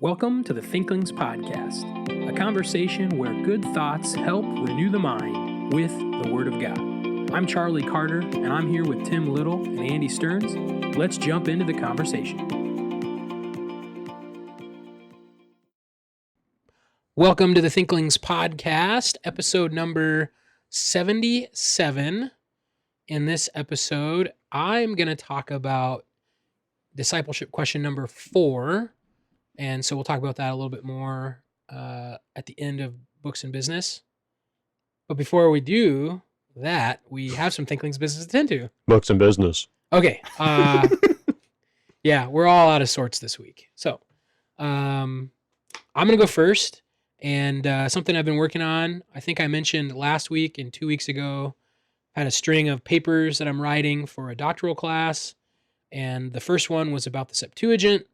Welcome to the Thinklings podcast, a conversation where good thoughts help renew the mind with the Word of God. I'm Charlie Carter, and I'm here with Tim Little and Andy Stearns. Let's jump into the conversation. Welcome to the Thinklings podcast, episode number 77. In this episode, I'm going to talk about discipleship question number 4. And so we'll talk about that a little bit more at the end of Books and Business. But before we do that, we have some Thinklings business to tend to. Books and Business. Okay. Yeah, we're all out of sorts this week. So I'm going to go first. And something I've been working on, I think I mentioned last week and 2 weeks ago, I had a string of papers that I'm writing for a doctoral class. And the first one was about the Septuagint.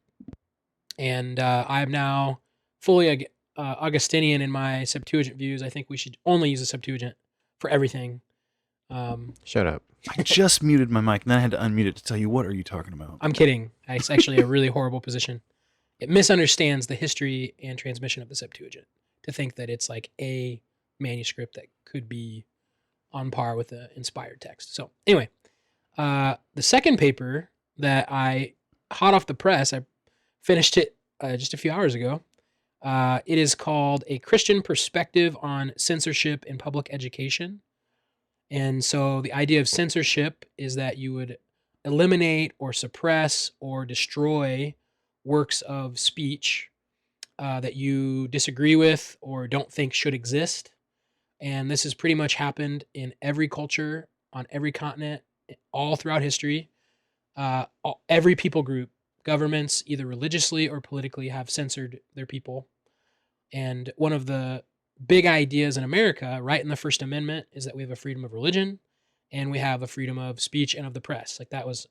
And I'm now fully Augustinian in my Septuagint views. I think we should only use the Septuagint for everything. Shut up. I just muted my mic, and then I had to unmute it to tell you, what are you talking about? I'm kidding. It's actually a really horrible position. It misunderstands the history and transmission of the Septuagint to think that it's like a manuscript that could be on par with the inspired text. So anyway, the second paper that hot off the press, I finished it just a few hours ago. It is called A Christian Perspective on Censorship in Public Education. And so the idea of censorship is that you would eliminate or suppress or destroy works of speech that you disagree with or don't think should exist. And this has pretty much happened in every culture, on every continent, all throughout history. Every people group, governments, either religiously or politically, have censored their people. And one of the big ideas in America, right in the First Amendment, is that we have a freedom of religion and we have a freedom of speech and of the press. Like that was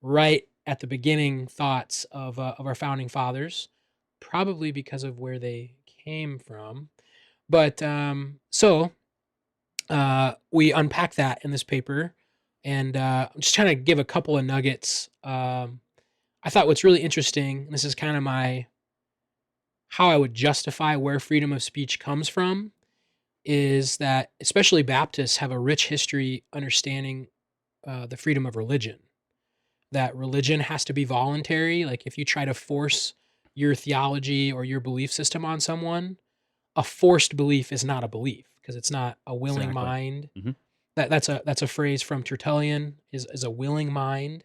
right at the beginning thoughts of our founding fathers, probably because of where they came from. But so we unpack that in this paper, and I'm just trying to give a couple of nuggets. I thought what's really interesting, and this is kind of how I would justify where freedom of speech comes from, is that especially Baptists have a rich history understanding the freedom of religion. That religion has to be voluntary. Like if you try to force your theology or your belief system on someone, a forced belief is not a belief because it's not a willing mind. Mm-hmm. That's a phrase from Tertullian, is a willing mind.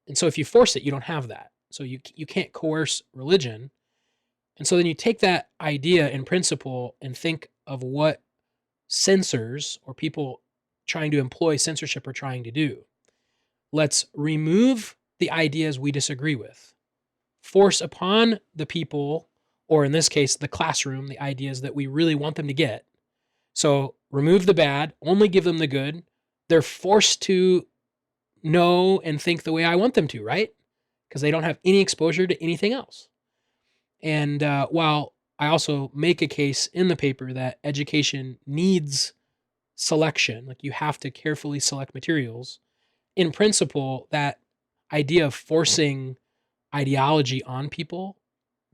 And so if you force it, you don't have that. So you can't coerce religion. And so then you take that idea in principle and think of what censors or people trying to employ censorship are trying to do. Let's remove the ideas we disagree with. Force upon the people, or in this case, the classroom, the ideas that we really want them to get. So remove the bad, only give them the good. They're forced to know and think the way I want them to, right? Because they don't have any exposure to anything else. And while I also make a case in the paper that education needs selection, like you have to carefully select materials, in principle, that idea of forcing ideology on people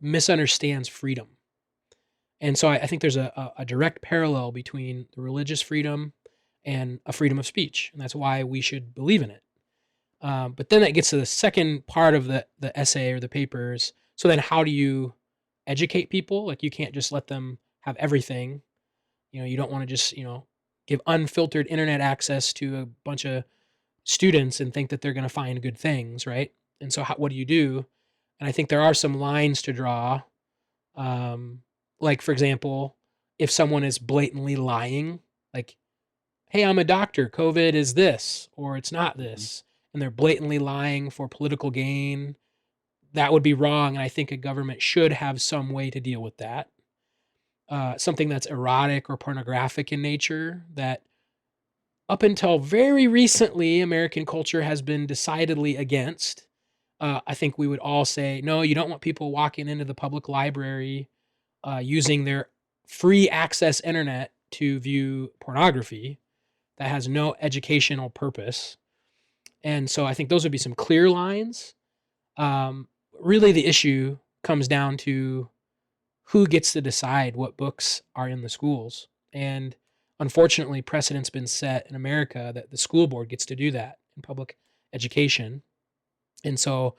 misunderstands freedom. And so I think there's a direct parallel between the religious freedom and a freedom of speech. And that's why we should believe in it. But then that gets to the second part of the essay or the papers. So then how do you educate people? Like you can't just let them have everything. You don't want to just, give unfiltered internet access to a bunch of students and think that they're going to find good things, right? And so what do you do? And I think there are some lines to draw. Like, for example, if someone is blatantly lying, like, hey, I'm a doctor, COVID is this, or it's not this, and they're blatantly lying for political gain, that would be wrong. And I think a government should have some way to deal with that. Something that's erotic or pornographic in nature that up until very recently, American culture has been decidedly against. I think we would all say, no, you don't want people walking into the public library using their free access internet to view pornography that has no educational purpose. And so I think those would be some clear lines. Really the issue comes down to who gets to decide what books are in the schools. And unfortunately, precedent's been set in America that the school board gets to do that in public education. And so,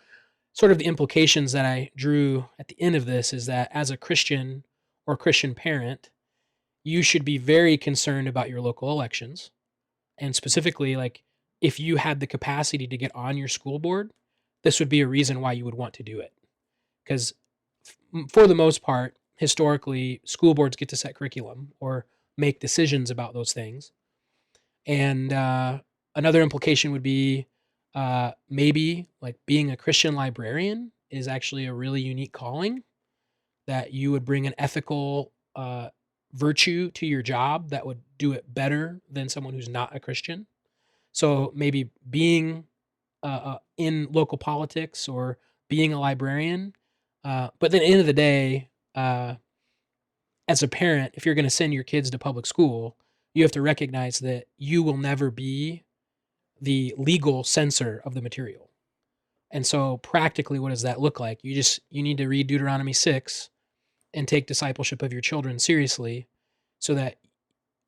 sort of the implications that I drew at the end of this is that as a Christian or Christian parent, you should be very concerned about your local elections. And specifically, like if you had the capacity to get on your school board, this would be a reason why you would want to do it. Because for the most part, historically, school boards get to set curriculum or make decisions about those things. And another implication would be maybe like being a Christian librarian is actually a really unique calling, that you would bring an ethical virtue to your job that would do it better than someone who's not a Christian. So maybe being in local politics or being a librarian. But then at the end of the day, as a parent, if you're going to send your kids to public school, you have to recognize that you will never be the legal censor of the material. And so practically, what does that look like? You need to read Deuteronomy 6 and take discipleship of your children seriously, so that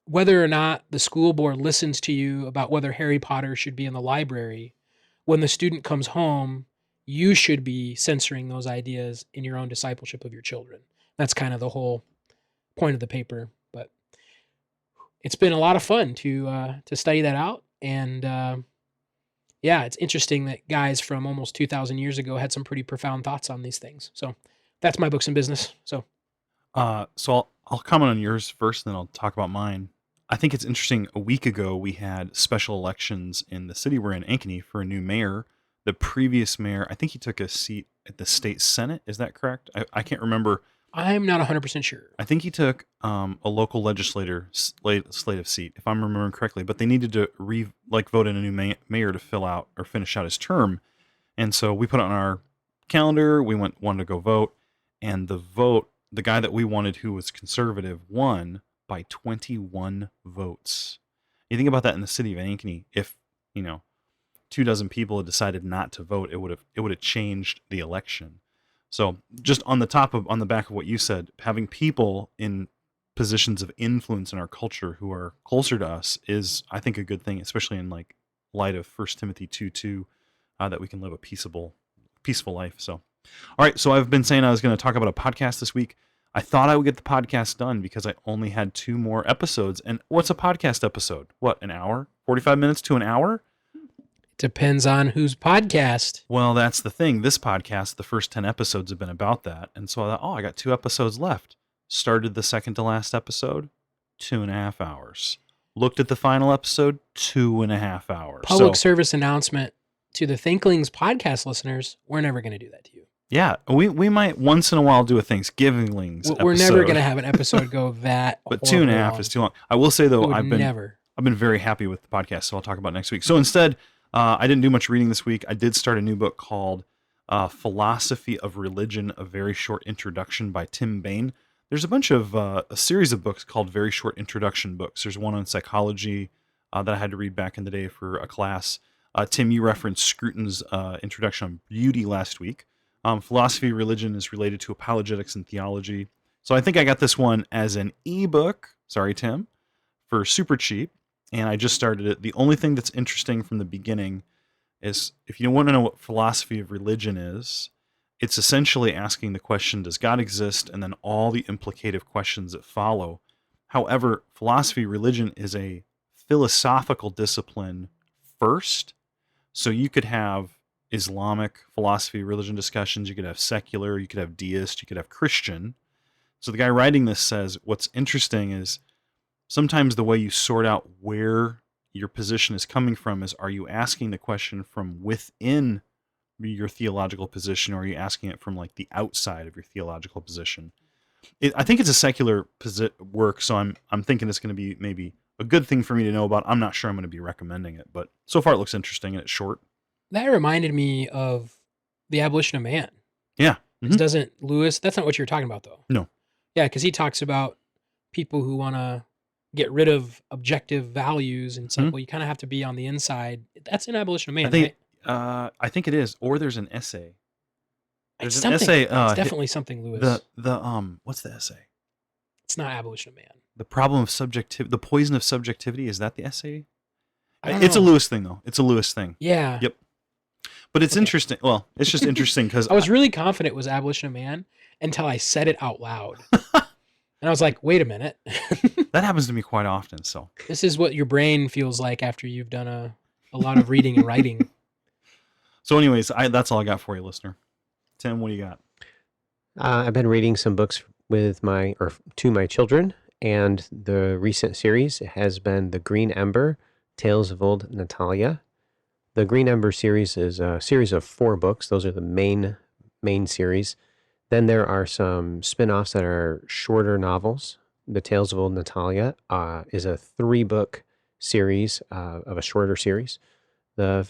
whether or not the school board listens to you about whether Harry Potter should be in the library, when the student comes home, you should be censoring those ideas in your own discipleship of your children. That's kind of the whole point of the paper. But it's been a lot of fun to study that out. And yeah, it's interesting that guys from almost 2,000 years ago had some pretty profound thoughts on these things. So that's my books and business. So I'll comment on yours first, then I'll talk about mine. I think it's interesting. A week ago, we had special elections in the city we're in, Ankeny, for a new mayor. The previous mayor, I think he took a seat at the state senate. Is that correct? I can't remember. I'm not 100% sure. I think he took a local legislative seat, if I'm remembering correctly. But they needed to vote in a new mayor to fill out or finish out his term, and so we put it on our calendar. We wanted to go vote, and the guy that we wanted, who was conservative, won by 21 votes. You think about that in the city of Ankeny. If 24 people had decided not to vote, it would have changed the election. So just on the back of what you said, having people in positions of influence in our culture who are closer to us is, I think, a good thing, especially in light of 1 Timothy 2:2, that we can live a peaceable life. So, all right. So I've been saying I was going to talk about a podcast this week. I thought I would get the podcast done because I only had 2 more episodes. And what's a podcast episode? What, an hour? 45 minutes to an hour? Depends on whose podcast. Well, that's the thing. This podcast, the first 10 episodes have been about that. And so I thought, I got 2 episodes left. Started the second to last episode, 2.5 hours. Looked at the final episode, 2.5 hours. Public service announcement to the Thinklings podcast listeners, we're never going to do that to you. Yeah, we might once in a while do a Thanksgivings episode. We're never going to have an episode go that But 2.5 is too long. I will say, though, I've been very happy with the podcast, so I'll talk about it next week. So instead, I didn't do much reading this week. I did start a new book called Philosophy of Religion, A Very Short Introduction by Tim Bain. There's a series of books called Very Short Introduction books. There's one on psychology that I had to read back in the day for a class. Tim, you referenced Scruton's introduction on beauty last week. Philosophy of Religion is related to apologetics and theology. So I think I got this one as an ebook, sorry, Tim, for super cheap. And I just started it. The only thing that's interesting from the beginning is, if you want to know what philosophy of religion is, it's essentially asking the question, does God exist? And then all the implicative questions that follow. However, philosophy of religion is a philosophical discipline first. So you could have Islamic philosophy of religion discussions, you could have secular, you could have deist, you could have Christian. So the guy writing this says, what's interesting is, sometimes the way you sort out where your position is coming from is, are you asking the question from within your theological position, or are you asking it from the outside of your theological position? I think it's a secular work, so I'm thinking it's going to be maybe a good thing for me to know about. I'm not sure I'm going to be recommending it, but so far it looks interesting and it's short. That reminded me of The Abolition of Man. Yeah. Mm-hmm. Doesn't Lewis, that's not what you're talking about, though. No. Yeah, because he talks about people who want to get rid of objective values, and well, you kind of have to be on the inside. That's an Abolition of Man, I think it is. Or there's an essay. There's It's an something. essay. It's definitely something, Lewis. What's the essay? It's not Abolition of Man. The problem of subjectivity, the poison of subjectivity. Is that the essay? I don't It's a know. Lewis thing, though. It's a Lewis thing. Yeah. Yep. But it's interesting. Well, it's just interesting because I was really confident it was Abolition of Man until I said it out loud. And I was like, wait a minute. that happens to me quite often. So This is what your brain feels like after you've done a lot of reading and writing. So anyways, that's all I got for you, listener. Tim, what do you got? I've been reading some books to my children, and the recent series has been The Green Ember, Tales of Old Natalia. The Green Ember series is a series of 4 books. Those are the main series. Then there are some spin-offs that are shorter novels. The Tales of Old Natalia is a 3-book series of a shorter series. The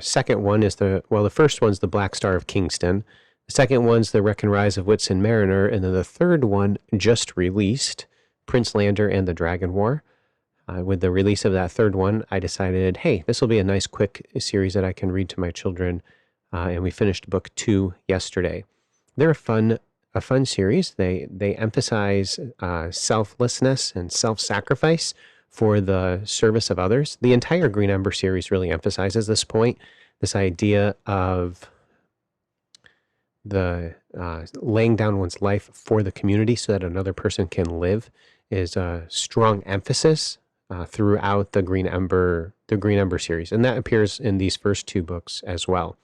second one is the first one's The Black Star of Kingston. The second one's The Wreck and Rise of Whitsun Mariner. And then the third one just released, Prince Lander and the Dragon War. With the release of that third one, I decided, hey, this will be a nice quick series that I can read to my children. And we finished book 2 yesterday. They're a fun series. They emphasize selflessness and self-sacrifice for the service of others. The entire Green Ember series really emphasizes this point, this idea of the laying down one's life for the community so that another person can live is a strong emphasis throughout the Green Ember series, and that appears in these first 2 books as well.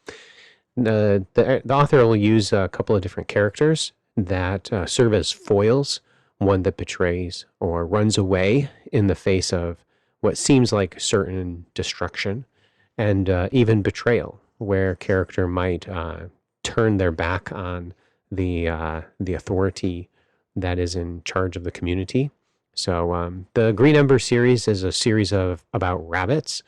The author will use a couple of different characters that serve as foils, one that betrays or runs away in the face of what seems like certain destruction, and even betrayal, where a character might turn their back on the authority that is in charge of the community. So the Green Ember series is a series about rabbits,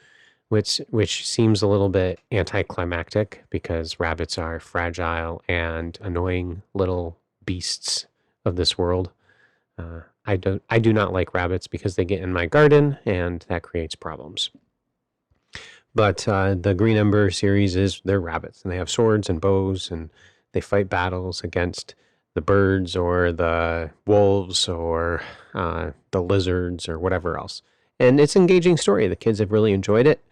which seems a little bit anticlimactic because rabbits are fragile and annoying little beasts of this world. I do not like rabbits because they get in my garden and that creates problems. But the Green Ember series they're rabbits, and they have swords and bows, and they fight battles against the birds or the wolves or the lizards or whatever else. And it's an engaging story. The kids have really enjoyed it.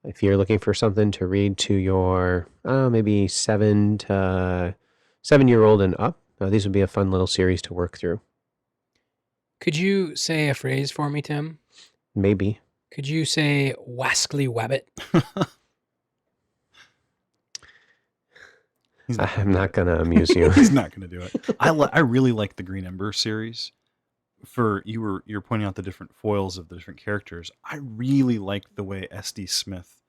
If you're looking for something to read to your maybe 7-year-old and up, these would be a fun little series to work through. Could you say a phrase for me, Tim? Maybe. Could you say wascally wabbit? I'm not going to amuse you. He's not going to do it. I really like the Green Ember series. You're pointing out the different foils of the different characters. I really like the way S.D. Smith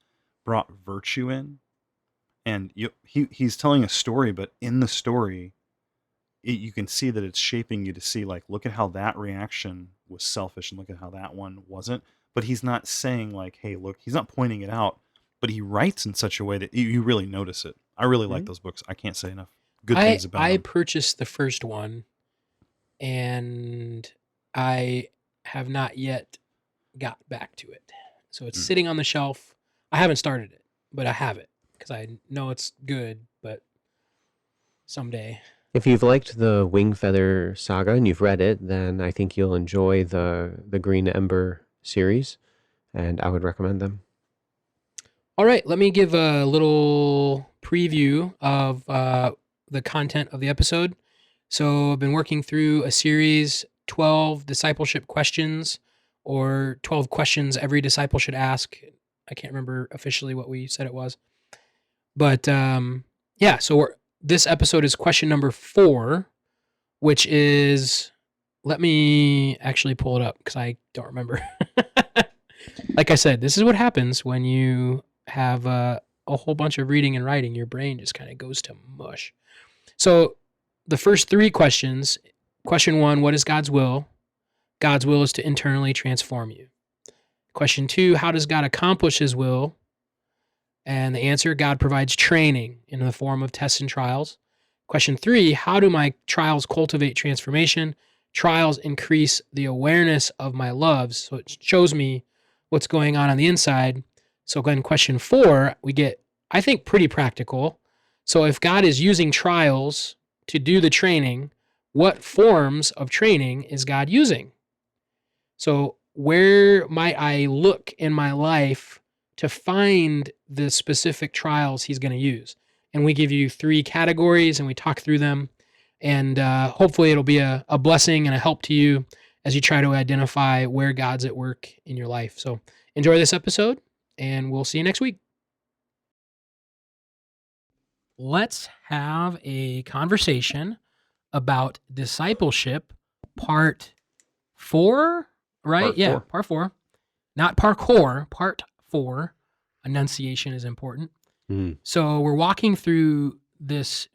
brought virtue in, and he's telling a story, but in the story, you can see that it's shaping you to see, like, look at how that reaction was selfish, and look at how that one wasn't. But he's not saying, like, hey, look, he's not pointing it out, but he writes in such a way that you really notice it. I really like those books. I can't say enough good things about them. I purchased the first one, and I have not yet got back to it. So it's sitting on the shelf. I haven't started it, but I have it because I know it's good, but someday. If you've liked the Wingfeather saga and you've read it, then I think you'll enjoy the Green Ember series, and I would recommend them. All right, let me give a little preview of the content of the episode. So I've been working through a series, 12 discipleship questions, or 12 questions every disciple should ask. I can't remember officially what we said it was. But yeah, so this episode is question number 4, which is, let me actually pull it up because I don't remember. Like I said, this is what happens when you have a whole bunch of reading and writing. Your brain just kind of goes to mush. So the first 3 questions, question 1, what is God's will? God's will is to internally transform you. Question 2, how does God accomplish his will? And the answer, God provides training in the form of tests and trials. Question 3, how do my trials cultivate transformation? Trials increase the awareness of my loves, so it shows me what's going on the inside. So again, question 4, we get, I think, pretty practical. So if God is using trials to do the training, what forms of training is God using? So where might I look in my life to find the specific trials he's going to use? And we give you 3 categories and we talk through them. And hopefully it'll be a blessing and a help to you as you try to identify where God's at work in your life. So enjoy this episode, and we'll see you next week. Let's have a conversation about discipleship, part 4, right? Part Yeah, 4. part 4. Not parkour, part 4. Enunciation is important. So we're walking through this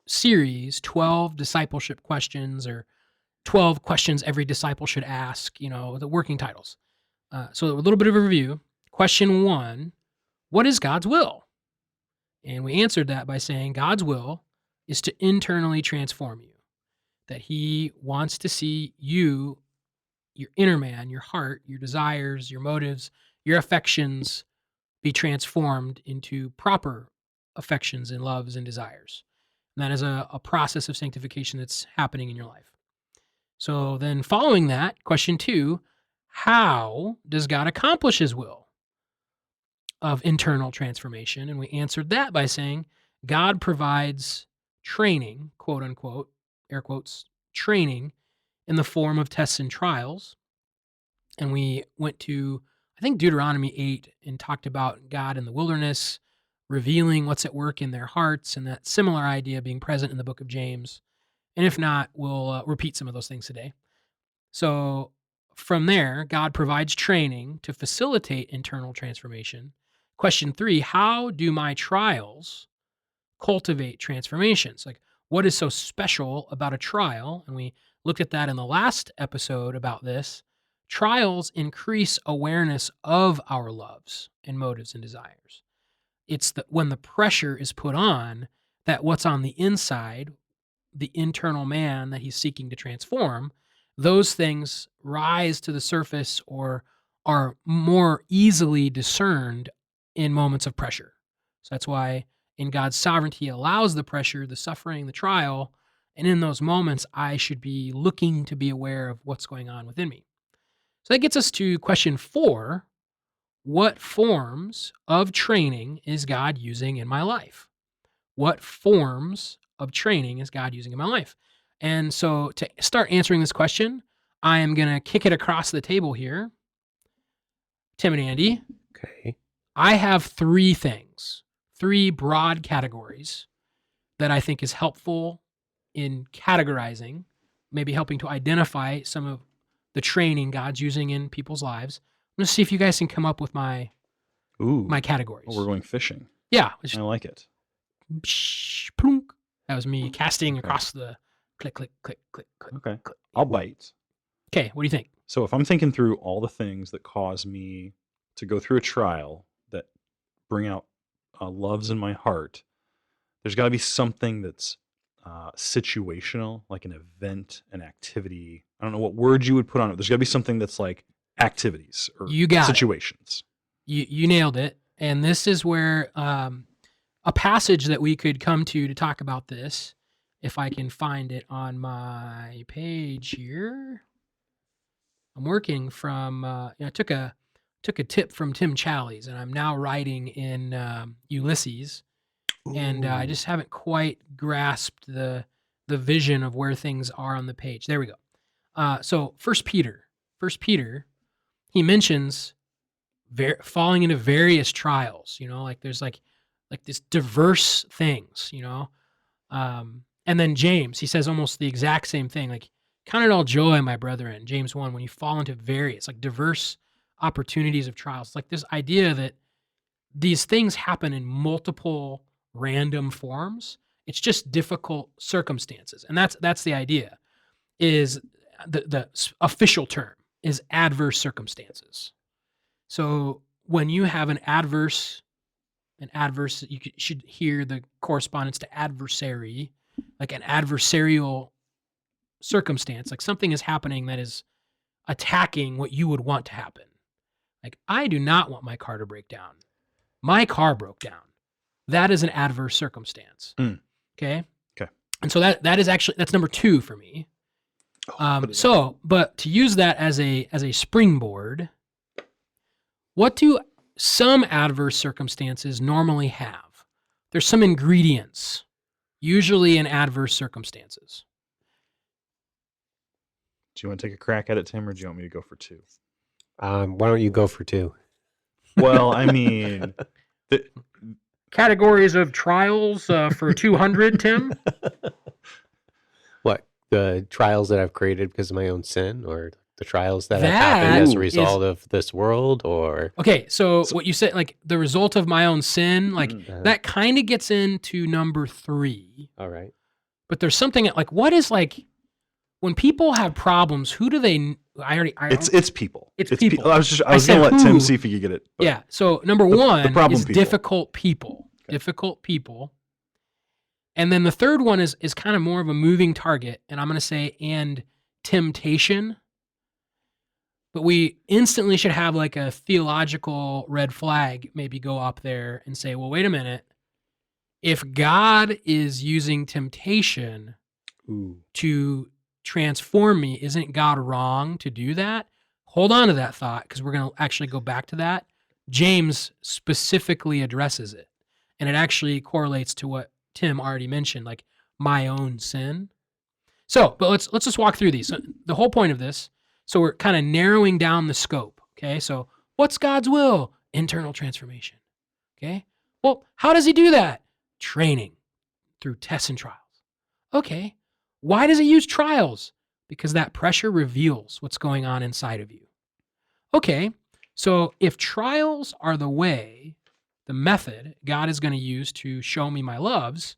series, 12 discipleship questions, or 12 questions every disciple should ask, the working titles. So a little bit of a review. Question 1, what is God's will? And we answered that by saying God's will is to internally transform you, that he wants to see you, your inner man, your heart, your desires, your motives, your affections be transformed into proper affections and loves and desires. And that is a process of sanctification that's happening in your life. So then following that, question 2, how does God accomplish his will of internal transformation? And we answered that by saying God provides training, quote unquote, air quotes, training in the form of tests and trials. And we went to, I think, Deuteronomy 8 and talked about God in the wilderness, revealing what's at work in their hearts, and that similar idea being present in the book of James. And if not, we'll repeat some of those things today. So from there, God provides training to facilitate internal transformation. Question 3, how do my trials cultivate transformations? Like, what is so special about a trial? And we looked at that in the last episode about this. Trials increase awareness of our loves and motives and desires. It's when the pressure is put on that what's on the inside, the internal man that he's seeking to transform, those things rise to the surface or are more easily discerned in moments of pressure. So that's why in God's sovereignty, he allows the pressure, the suffering, the trial, and in those moments, I should be looking to be aware of what's going on within me. So that gets us to question 4. What forms of training is God using in my life? What forms of training is God using in my life? And so to start answering this question, I am going to kick it across the table here. Tim and Andy. Okay. I have 3 things, 3 broad categories that I think is helpful in categorizing, maybe helping to identify some of the training God's using in people's lives. I'm going to see if you guys can come up with my categories. Oh, we're going fishing. Yeah. I like it. Plunk. That was me casting across the click, click, click, click, click. Okay. Click. I'll bite. Okay. What do you think? So if I'm thinking through all the things that cause me to go through a trial that bring out loves in my heart, there's got to be something that's situational, like an event, an activity. I don't know what words you would put on it. There's got to be something that's like activities or situations. You nailed it. And this is where a passage that we could come to talk about this, if I can find it on my page here. I'm working from, I took a tip from Tim Challies, and I'm now writing in Ulysses. And I just haven't quite grasped the vision of where things are on the page. There we go. So First Peter, he mentions falling into various trials. Like there's like this diverse things. And then James, he says almost the exact same thing. Like, count it all joy, my brethren. James 1, when you fall into various, like diverse opportunities of trials. Like this idea that these things happen in multiple random forms. It's just difficult circumstances. And that's the idea, is the official term is adverse circumstances. So when you have an adverse, you should hear the correspondence to adversary, like an adversarial circumstance, like something is happening that is attacking what you would want to happen. Like, I do not want my car to break down. My car broke down. that is an adverse circumstance. Mm. Okay. Okay. And so that is actually, that's number 2 for me. But to use that as a springboard, what do some adverse circumstances normally have? There's some ingredients, usually in adverse circumstances. Do you want to take a crack at it, Tim, or do you want me to go for 2? Why don't you go for 2? Well, I mean, categories of trials for 200, Tim? What? The trials that I've created because of my own sin, or the trials that have happened as a result of this world, or... Okay, so what you said, like the result of my own sin, like that kind of gets into number 3. All right. But there's something like, what is like, when people have problems, who do they... It's people. It's people. I was going to let Tim see if he could get it. Yeah. So number 1 is people. difficult people. Okay. Difficult people. And then the third one is kind of more of a moving target, and I'm going to say, and temptation. But we instantly should have like a theological red flag maybe go up there and say, well, wait a minute. If God is using temptation to transform me, isn't God wrong to do that? Hold on to that thought, because we're going to actually go back to that. James specifically addresses it, and it actually correlates to what Tim already mentioned, like my own sin. So, but let's just walk through these. So the whole point of this, so we're kind of narrowing down the scope. Okay, so what's God's will? Internal transformation. Okay, well, how does he do that? Training through tests and trials. Okay, why does he use trials? Because that pressure reveals what's going on inside of you. Okay, so if trials are the way, the method God is going to use to show me my loves,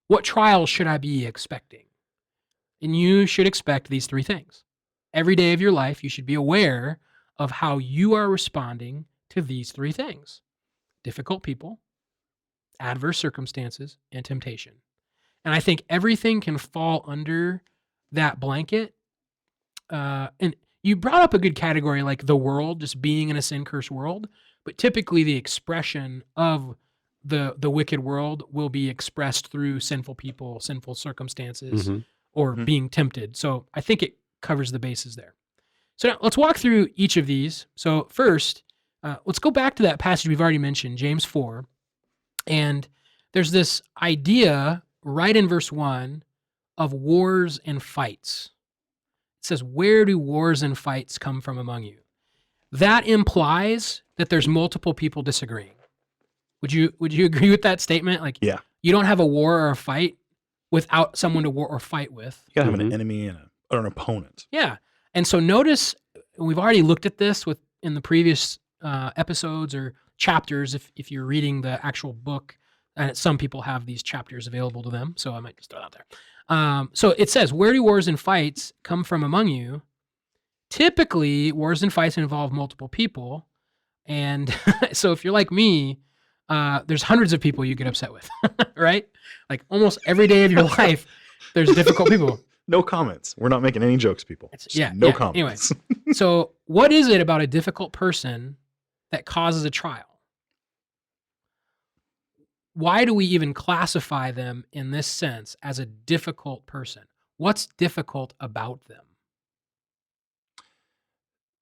what trials should I be expecting? And you should expect these 3 things. Every day of your life, you should be aware of how you are responding to these 3 things: difficult people, adverse circumstances, and temptation. And I think everything can fall under that blanket. And you brought up a good category, like the world, just being in a sin-cursed world. But typically the expression of the wicked world will be expressed through sinful people, sinful circumstances, or being tempted. So I think it covers the bases there. So now let's walk through each of these. So first, let's go back to that passage we've already mentioned, James 4. And there's this idea right in verse 1 of wars and fights. It says, where do wars and fights come from among you? That implies that there's multiple people disagreeing. Would you agree with that statement? Like, yeah, you don't have a war or a fight without someone to war or fight with. You gotta have an enemy and an opponent. Yeah, and so notice we've already looked at this in the previous episodes or chapters. If you're reading the actual book, and some people have these chapters available to them, so I might just throw that out there. So it says, where do wars and fights come from among you? Typically, wars and fights involve multiple people. And so if you're like me, there's hundreds of people you get upset with, right? Like almost every day of your life, there's difficult people. No comments. We're not making any jokes, people. No comments. Anyway, so what is it about a difficult person that causes a trial? Why do we even classify them in this sense as a difficult person? What's difficult about them?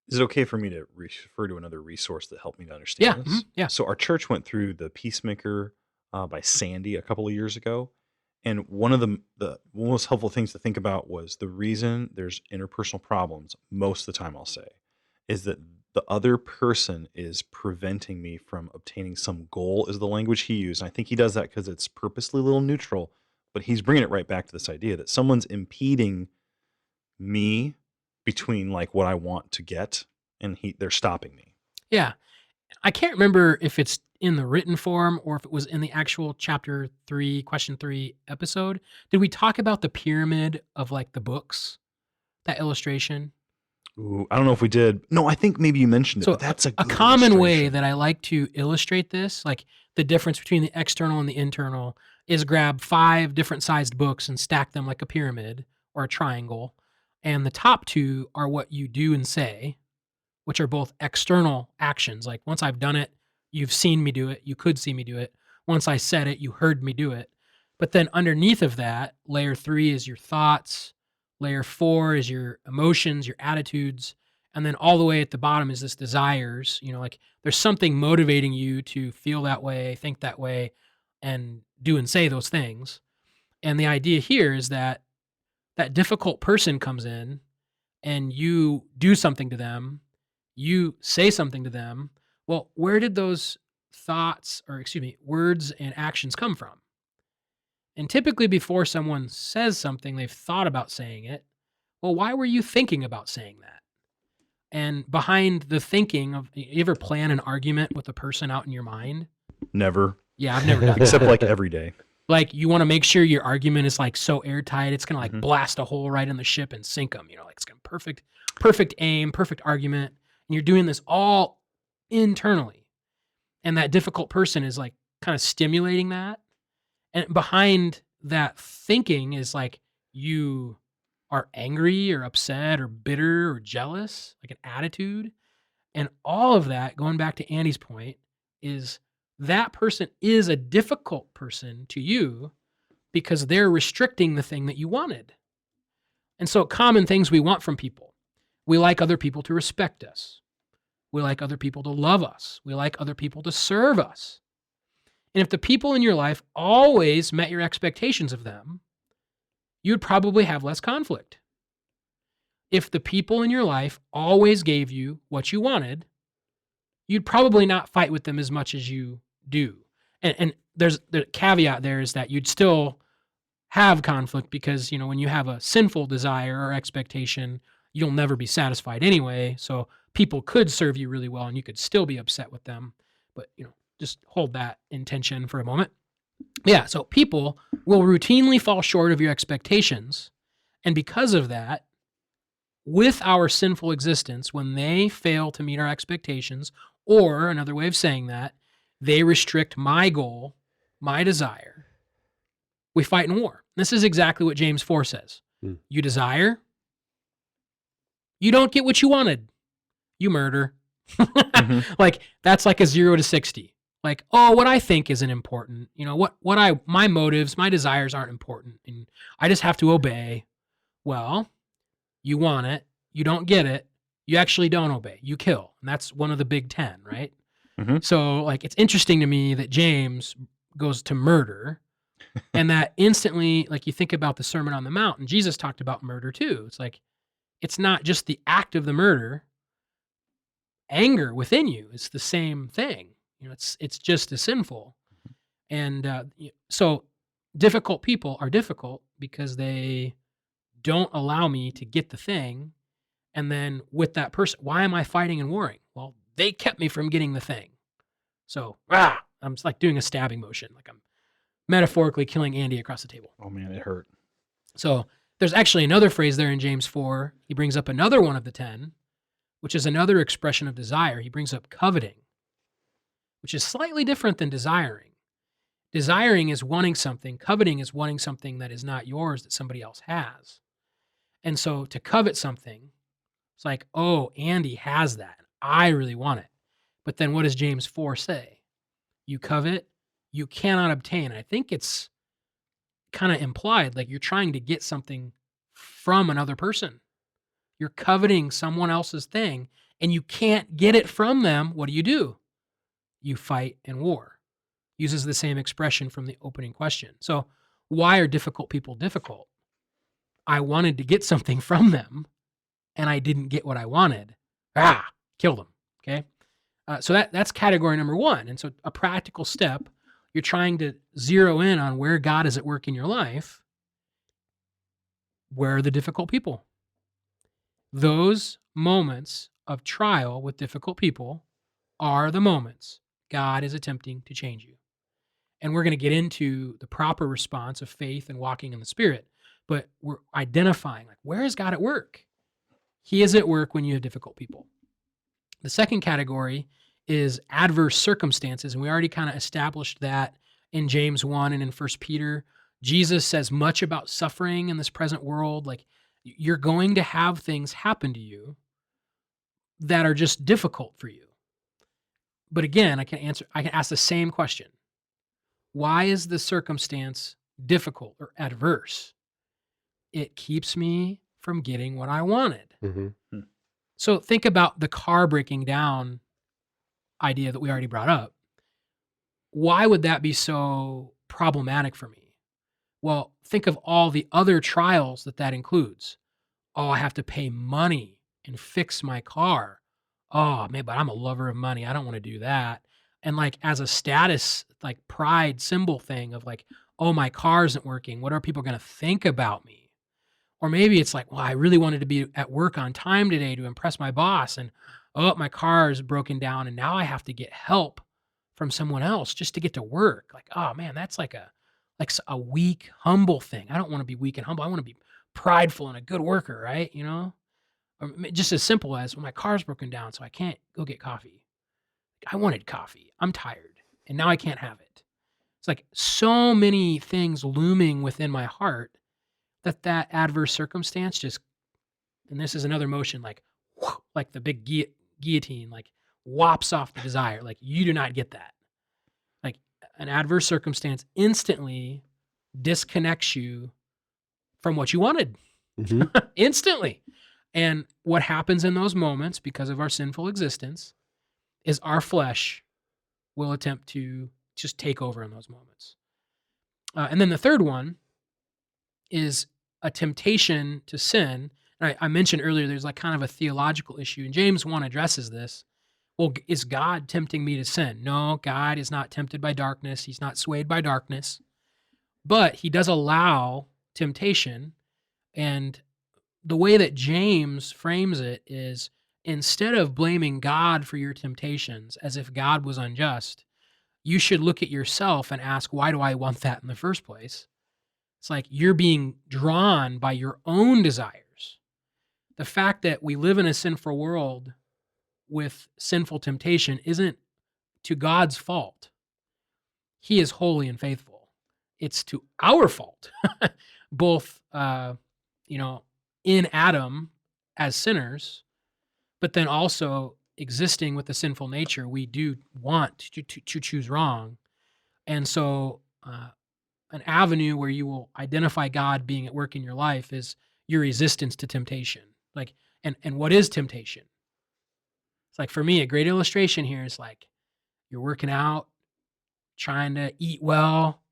Is it okay for me to refer to another resource that helped me to understand this? Yeah. So our church went through The Peacemaker by Sandy a couple of years ago. And one of the most helpful things to think about was the reason there's interpersonal problems, most of the time I'll say, is that the other person is preventing me from obtaining some goal, is the language he used. And I think he does that because it's purposely a little neutral, but he's bringing it right back to this idea that someone's impeding me between like what I want to get, and they're stopping me. Yeah. I can't remember if it's in the written form or if it was in the actual chapter 3, question 3 episode. Did we talk about the pyramid of like the books, that illustration? Ooh, I don't know if we did. No, I think maybe you mentioned it. So but that's a common way that I like to illustrate this, like the difference between the external and the internal, is grab 5 different sized books and stack them like a pyramid or a triangle. And the top 2 are what you do and say, which are both external actions. Like once I've done it, you've seen me do it, you could see me do it. Once I said it, you heard me do it. But then underneath of that, layer 3 is your thoughts, layer 4 is your emotions, your attitudes, and then all the way at the bottom is this desires. Like there's something motivating you to feel that way, think that way, and do and say those things. And the idea here is that that difficult person comes in and you do something to them, you say something to them. Well, where did those thoughts, or excuse me, words and actions come from? And typically before someone says something, they've thought about saying it. Well, why were you thinking about saying that? And behind the thinking of, you ever plan an argument with a person out in your mind? Never. Yeah, I've never done that. Except like every day. Like you want to make sure your argument is like so airtight, it's gonna like blast a hole right in the ship and sink them. Like it's gonna perfect aim, perfect argument, and you're doing this all internally. And that difficult person is like kind of stimulating that. And behind that thinking is like you are angry or upset or bitter or jealous, like an attitude. And all of that, going back to Andy's point, is that person is a difficult person to you because they're restricting the thing that you wanted. And so common things we want from people. We like other people to respect us. We like other people to love us. We like other people to serve us. And if the people in your life always met your expectations of them, you'd probably have less conflict. If the people in your life always gave you what you wanted, you'd probably not fight with them as much as you do. And there's the caveat there is that you'd still have conflict because, when you have a sinful desire or expectation, you'll never be satisfied anyway. So people could serve you really well and you could still be upset with them. But, just hold that intention for a moment. Yeah, so people will routinely fall short of your expectations. And because of that, with our sinful existence, when they fail to meet our expectations, or another way of saying that, they restrict my goal, my desire, we fight in war. This is exactly what James 4 says. You desire, you don't get what you wanted, you murder. Like, that's like a 0 to 60. Like, what I think isn't important. My motives, my desires aren't important, and I just have to obey. Well, you want it, you don't get it, you actually don't obey, you kill. And that's one of the big 10, right? So, like, it's interesting to me that James goes to murder, and that instantly, like, you think about the Sermon on the Mount, and Jesus talked about murder too. It's like, it's not just the act of the murder. Anger within you is the same thing. It's just as sinful. And so difficult people are difficult because they don't allow me to get the thing. And then with that person, why am I fighting and warring? Well, they kept me from getting the thing. So I'm just like doing a stabbing motion. Like I'm metaphorically killing Andy across the table. Oh man, it hurt. So there's actually another phrase there in James 4. He brings up another one of the 10, which is another expression of desire. He brings up coveting, which is slightly different than desiring. Desiring is wanting something. Coveting is wanting something that is not yours that somebody else has. And so to covet something, it's like, Andy has that. I really want it. But then what does James 4 say? You covet, you cannot obtain. I think it's kind of implied, like you're trying to get something from another person. You're coveting someone else's thing and you can't get it from them. What do? You fight and war. Uses the same expression from the opening question. So why are difficult people difficult? I wanted to get something from them and I didn't get what I wanted. Kill them. Okay. So that's category number 1. And so a practical step, you're trying to zero in on where God is at work in your life. Where are the difficult people? Those moments of trial with difficult people are the moments God is attempting to change you. And we're going to get into the proper response of faith and walking in the Spirit, but we're identifying, like, where is God at work? He is at work when you have difficult people. The second category is adverse circumstances, and we already kind of established that in James 1 and in 1 Peter. Jesus says much about suffering in this present world. Like, you're going to have things happen to you that are just difficult for you. But again, I can ask the same question. Why is the circumstance difficult or adverse? It keeps me from getting what I wanted. Mm-hmm. Hmm. So think about the car breaking down idea that we already brought up. Why would that be so problematic for me? Well, think of all the other trials that includes. Oh, I have to pay money and fix my car. Oh, man, but I'm a lover of money. I don't want to do that. And like as a status, like pride symbol thing of like, oh, my car isn't working. What are people going to think about me? Or maybe it's like, well, I really wanted to be at work on time today to impress my boss. And oh, my car is broken down. And now I have to get help from someone else just to get to work. Like, oh man, that's like a weak, humble thing. I don't want to be weak and humble. I want to be prideful and a good worker, right? You know? Or just as simple as, well, my car's broken down, so I can't go get coffee. I wanted coffee. I'm tired, and now I can't have it. It's like so many things looming within my heart that adverse circumstance just, and this is another motion, like, like the big guillotine, like whops off the desire. Like you do not get that. Like an adverse circumstance instantly disconnects you from what you wanted. Mm-hmm. Instantly. And what happens in those moments because of our sinful existence is our flesh will attempt to just take over in those moments. And then the third one is a temptation to sin. And I mentioned earlier there's like kind of a theological issue, and James 1 addresses this. Well, is God tempting me to sin? No, God is not tempted by darkness. He's not swayed by darkness. But he does allow temptation. And the way that James frames it is instead of blaming God for your temptations as if God was unjust, you should look at yourself and ask, why do I want that in the first place? It's like you're being drawn by your own desires. The fact that we live in a sinful world with sinful temptation isn't to God's fault. He is holy and faithful. It's to our fault, both, in Adam as sinners, but then also existing with the sinful nature, we do want to choose wrong. And so, an avenue where you will identify God being at work in your life is your resistance to temptation. Like, and what is temptation? It's like for me, a great illustration here is like you're working out, trying to eat well,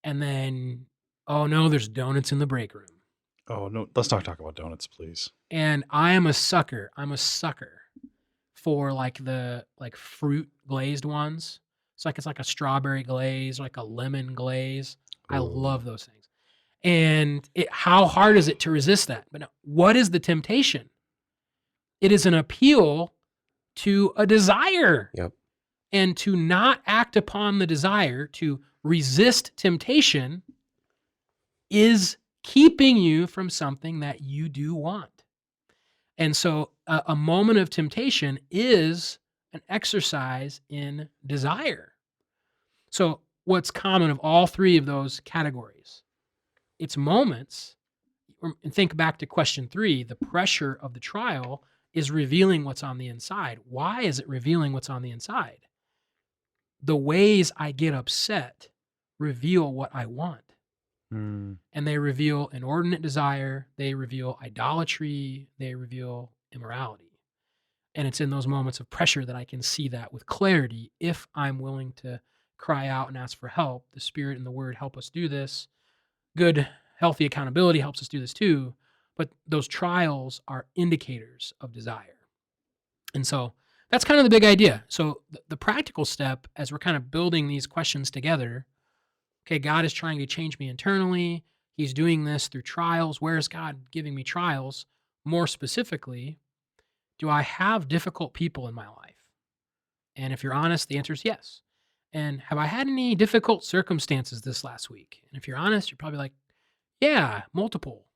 and then, oh no, there's donuts in the break room. Oh no, let's not talk about donuts, please. And I am a sucker. I'm a sucker for like the like fruit glazed ones. It's like a strawberry glaze, like a lemon glaze. I love those things. And how hard is it to resist that? But now, what is the temptation? It is an appeal to a desire. Yep. And to not act upon the desire, to resist temptation, is keeping you from something that you do want. And so a moment of temptation is an exercise in desire. So what's common of all three of those categories? It's moments, and think back to question 3, the pressure of the trial is revealing what's on the inside. Why is it revealing what's on the inside? The ways I get upset reveal what I want. And they reveal inordinate desire, they reveal idolatry, they reveal immorality. And it's in those moments of pressure that I can see that with clarity if I'm willing to cry out and ask for help. The Spirit and the Word help us do this. Good, healthy accountability helps us do this too. But those trials are indicators of desire. And so that's kind of the big idea. So the practical step as we're kind of building these questions together, okay, God is trying to change me internally. He's doing this through trials. Where is God giving me trials? More specifically, do I have difficult people in my life? And if you're honest, the answer is yes. And have I had any difficult circumstances this last week? And if you're honest, you're probably like, yeah, multiple.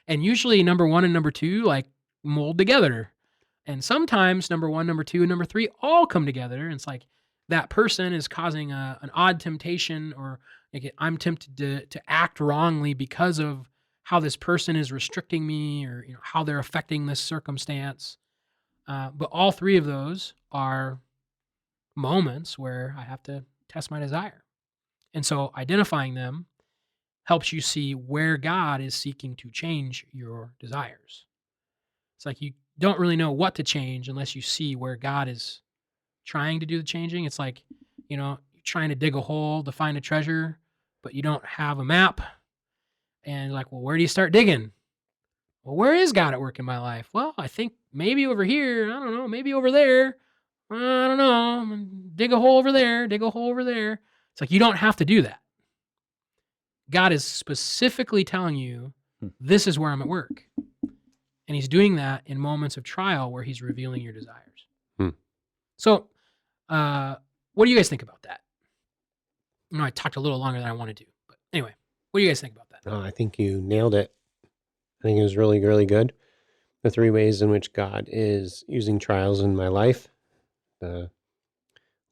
And usually number 1 and number 2 like mold together. And sometimes number 1, number 2, and number 3 all come together. And it's like that person is causing an odd temptation, or like I'm tempted to act wrongly because of how this person is restricting me, or how they're affecting this circumstance. But all 3 of those are moments where I have to test my desire. And so identifying them helps you see where God is seeking to change your desires. It's like you don't really know what to change unless you see where God is trying to do the changing. It's like, you're trying to dig a hole to find a treasure, but you don't have a map. And like, well, where do you start digging? Well, where is God at work in my life? Well, I think maybe over here. I don't know. Maybe over there. I don't know. Dig a hole over there. Dig a hole over there. It's like you don't have to do that. God is specifically telling you, this is where I'm at work. And he's doing that in moments of trial where he's revealing your desires. So, what do you guys think about that? I talked a little longer than I wanted to. But anyway, what do you guys think about that? I think you nailed it. I think it was really, really good. The 3 ways in which God is using trials in my life,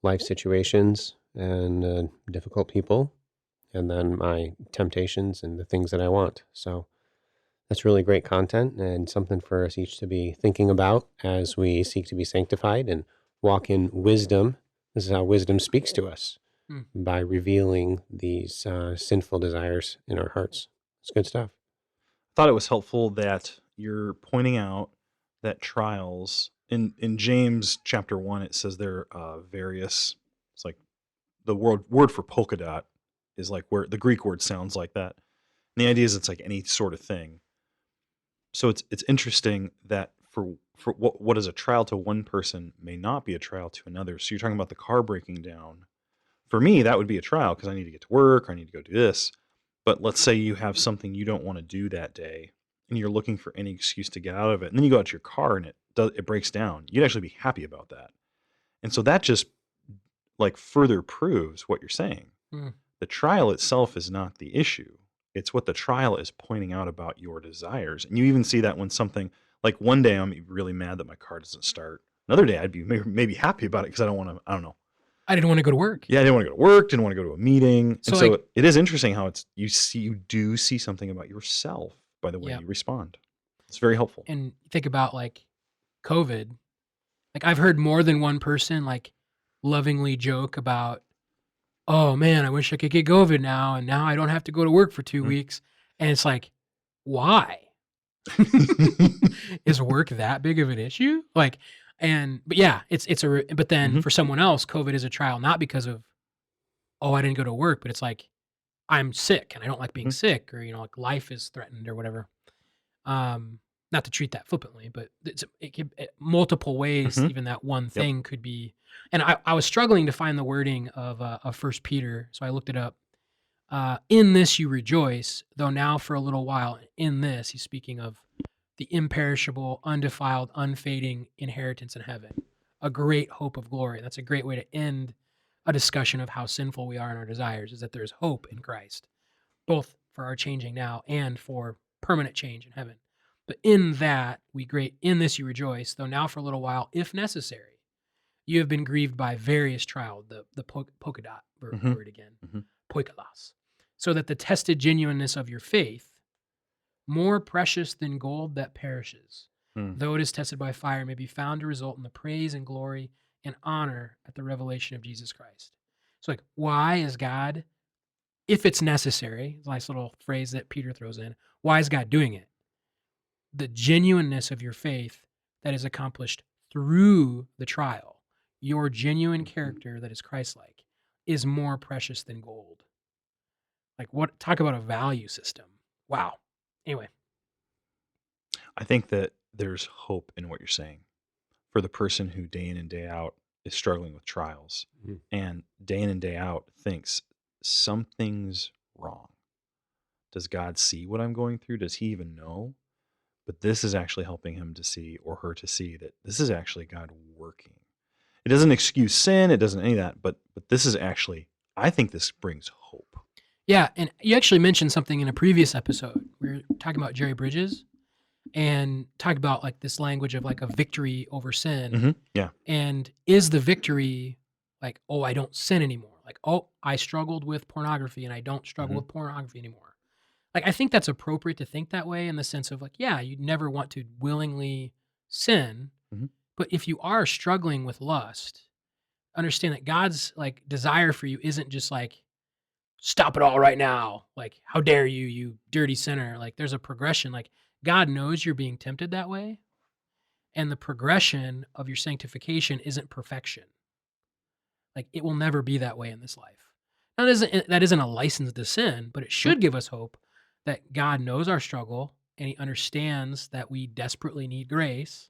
life situations and difficult people, and then my temptations and the things that I want. So that's really great content and something for us each to be thinking about as we seek to be sanctified and walk in wisdom. This is how wisdom speaks to us, by revealing these sinful desires in our hearts. It's good stuff. I thought it was helpful that you're pointing out that trials in James chapter 1, it says there are various, it's like the word for polka dot is like where the Greek word sounds like that. And the idea is it's like any sort of thing. So it's interesting that for what is a trial to one person may not be a trial to another. So you're talking about the car breaking down. For me, that would be a trial because I need to get to work, or I need to go do this. But let's say you have something you don't want to do that day, and you're looking for any excuse to get out of it, and then you go out to your car and it breaks down. You'd actually be happy about that. And so that just like further proves what you're saying. The trial itself is not the issue. It's what the trial is pointing out about your desires. And you even see that when something, like one day I'm really mad that my car doesn't start. Another day I'd be maybe happy about it because I don't know. I didn't want to go to work. Yeah, I didn't want to go to work, didn't want to go to a meeting. So, and so it is interesting how you do see something about yourself by the way you respond. It's very helpful. And think about like COVID. Like I've heard more than one person like lovingly joke about, oh man, I wish I could get COVID now, and now I don't have to go to work for 2 weeks. And it's like, why? Is work that big of an issue? But yeah, but then for someone else, COVID is a trial, not because of, oh, I didn't go to work, but it's like, I'm sick and I don't like being sick, or, like life is threatened or whatever. Not to treat that flippantly, but it could multiple ways, even that one thing could be. And I was struggling to find the wording of 1 Peter. So I looked it up. In this you rejoice, though now for a little while. In this, he's speaking of the imperishable, undefiled, unfading inheritance in heaven, a great hope of glory. That's a great way to end a discussion of how sinful we are in our desires, is that there's hope in Christ, both for our changing now and for permanent change in heaven. But in that in this you rejoice, though now for a little while, if necessary, you have been grieved by various trials, the polka dot word again, poikalos, so that the tested genuineness of your faith, more precious than gold that perishes, though it is tested by fire, may be found to result in the praise and glory and honor at the revelation of Jesus Christ. So like, why is God, if it's necessary, nice little phrase that Peter throws in, why is God doing it? The genuineness of your faith that is accomplished through the trial, your genuine character that is Christ-like, is more precious than gold. Like, talk about a value system. Wow. Anyway. I think that there's hope in what you're saying for the person who day in and day out is struggling with trials and day in and day out thinks something's wrong. Does God see what I'm going through? Does he even know? But this is actually helping him to see, or her to see, that this is actually God working. It doesn't excuse sin. It doesn't any of that. But this is actually, I think this brings hope. Yeah, and you actually mentioned something in a previous episode. We were talking about Jerry Bridges and talked about like this language of like a victory over sin. Yeah. And is the victory like, oh, I don't sin anymore? Like, oh, I struggled with pornography and I don't struggle with pornography anymore. Like, I think that's appropriate to think that way in the sense of like, yeah, you'd never want to willingly sin. But if you are struggling with lust, understand that God's like desire for you isn't just like stop it all right now. Like, how dare you, you dirty sinner. Like, there's a progression. Like, God knows you're being tempted that way. And the progression of your sanctification isn't perfection. Like, it will never be that way in this life. Now, that isn't a license to sin, but it should give us hope that God knows our struggle and he understands that we desperately need grace.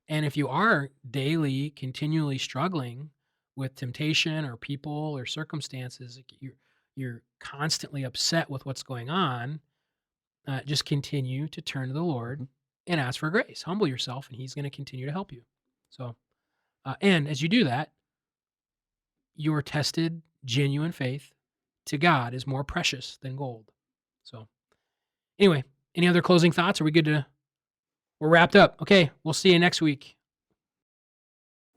And if you are daily, continually struggling with temptation or people or circumstances, you're constantly upset with what's going on, just continue to turn to the Lord and ask for grace. Humble yourself, and he's going to continue to help you. So, and as you do that, your tested, genuine faith to God is more precious than gold. So, anyway, any other closing thoughts? Are we good to? We're wrapped up. Okay, we'll see you next week.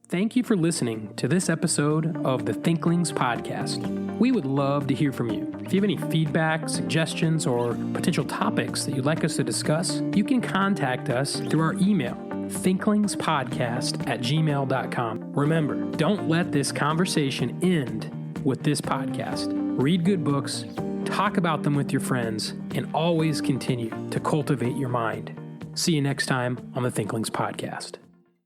Thank you for listening to this episode of the Thinklings podcast. We would love to hear from you. If you have any feedback, suggestions, or potential topics that you'd like us to discuss, you can contact us through our email, thinklingspodcast@gmail.com. Remember, don't let this conversation end with this podcast. Read good books, talk about them with your friends, and always continue to cultivate your mind. See you next time on the Thinklings podcast.